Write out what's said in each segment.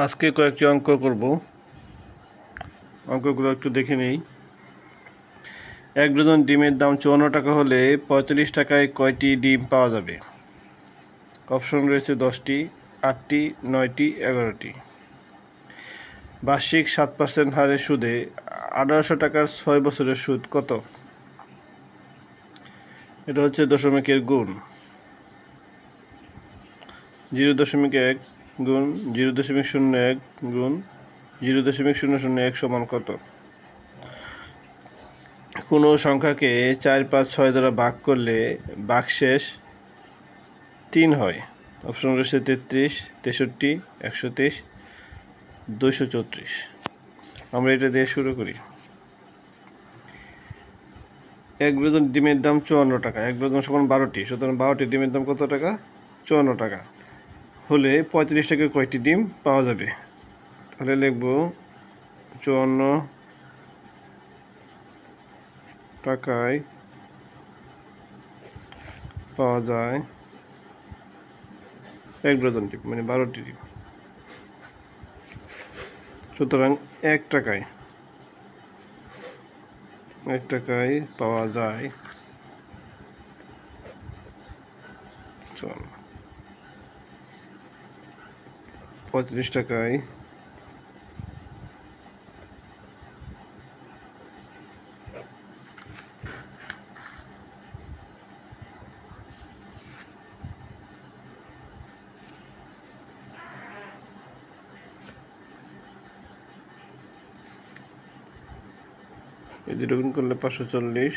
আজকে কয়েকটি অঙ্ক করব। অঙ্কগুলো একটু দেখে নেই। এক ডজন ডিমের দাম 54 টাকা হলে 45 টাকায় কয়টি ডিম পাওয়া যাবে? অপশন রয়েছে 10টি, 8টি, 9টি, 11টি। বার্ষিক 7% হারে সুদে 1800 টাকার 6 বছরের সুদ কত? এটা হচ্ছে দশমিকের গুণ। 0.1 গুণ 0.01 গুণ 0.001 সমান কত? কোনো সংখ্যাকে 4, 5, 6 দ্বারা ভাগ করলে ভাগশেষ 3 হয়। অপশন রয়েছে 33, 63, 123, 234। আমরা এটা দিয়ে শুরু করি। এক ডজন ডিমের দাম 54 টাকা। এক ডজন সমান 12টি, সুতরাং 12টি ডিমের দাম কত টাকা? 54 টাকা হলে 35 টাকায় কয়টি ডিম পাওয়া যাবে? তাহলে লিখব 54 টাকায় পাওয়া যায় এক ডজন ডিম, মানে 12টি ডিম। সুতরাং 1 টাকায় পাওয়া যায় 35 টাকায় এই দুটো গুণ করলে 540,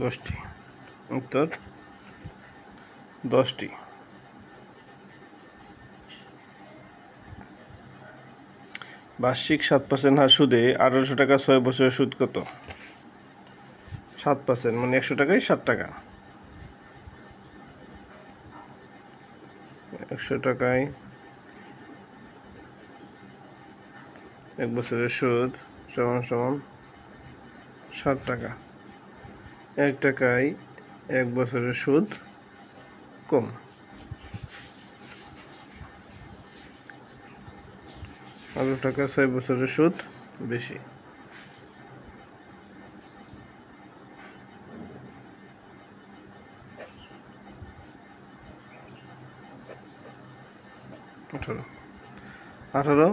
10টি, অর্থাৎ 10টি। বার্ষিক 7% হার সুদে 1800 টাকা 6 বছরের সুদ কত? 7% মানে 100 টাকায় 7 টাকা। 100 টাকায় 1 বছরের সুদ সমান সমান 7 টাকা। 1 টাকায় 1 বছরের সুদ কম। আরো টাকা 6 বছরের সুদ বেশি। আঠারো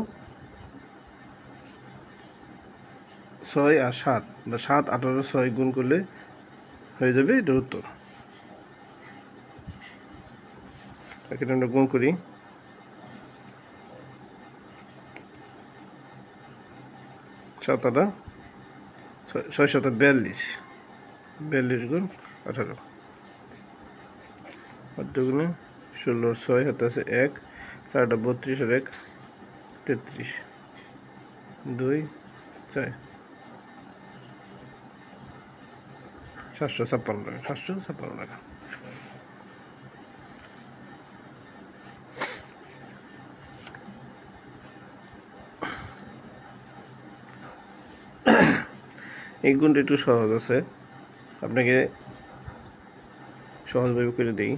6 আর 7 বা 7, 18, 6 গুণ করলে হয়ে যাবে এটার উত্তর। এখানে আমরা গুণ করি। 7 8 6 7 42, 42 গুণ 18, 8 গুণে 16, 6 হাতে আছে 1, 4 32 আর 1 33, 2 4 756 টাকা। 756 টাকা। এই গুণটা একটু সহজ আছে, আপনাকে সহজভাবে করে দিই।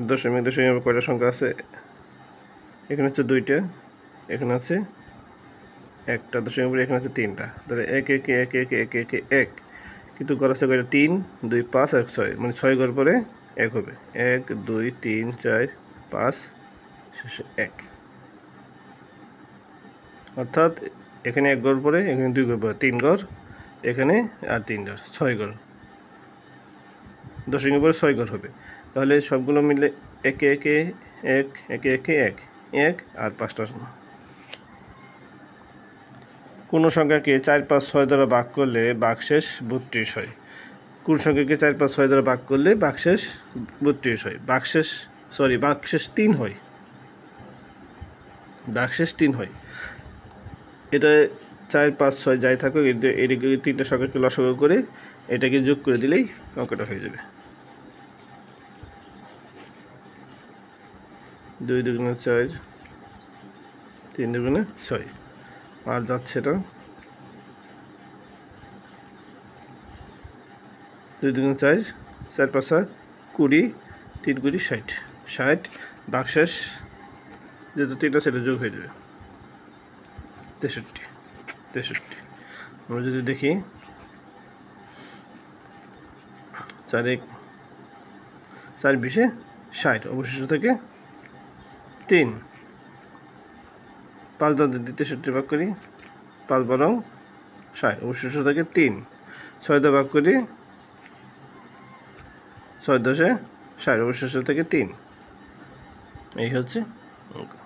দশমিক কয়টা সংখ্যা আছে? এখানে হচ্ছে 2টা, এখানে আছে 1টা, দশমিক উপরে এখানে আছে 3টা। তাহলে 1 1 1 1 1 1 1, কিন্তু ঘর আছে কয়টা? 3 2 5 আর 6, মানে 6 ঘর পরে 1 হবে। 1 2 3 4 5 শেষে 1, অর্থাৎ এখানে 1 ঘর পরে, এখানে 2 ঘর পরে, 3 ঘর এখানে আর 3 ঘর, 6 ঘর। দশমিক উপরে 6 ঘর হবে। তাহলে সবগুলো মিলে 1 1 1 1 1 1 1 আর 5টা। কোনো সংখ্যাকে 4 5 6 দ্বারা ভাগ করলে ভাগশেষ 32 হয়। কোন সংখ্যাকে 4 5 6 দ্বারা ভাগ করলে ভাগশেষ 32 হয়? ভাগশেষ 3 হয়। ভাগশেষ 3 হয়। এটা 4 5 6 যাই থাকুক, এদিকে 3টা সংখ্যাকে লসাগু করে এটাকে যোগ করে দিলেই অঙ্কটা হয়ে যাবে। 2 2 4, 3 2 6। আর যাচ্ছে এটা 2 2 4, 4 5 20, 3 20 60, 60 ভাগশেষ যেহেতু 3টা সেটা যোগ হয়ে যাবে 63, 63। আমরা যদি দেখি 4 1 4 20 60, অবশিষ্ট থেকে 3, 5 দ্বারা 63 ভাগ করি, 5 12 60, অবশিষ্ট থেকে 3, 6 দ্বারা ভাগ করি, 6 10 60, অবশিষ্ট থেকে 3। এই হচ্ছে অঙ্ক।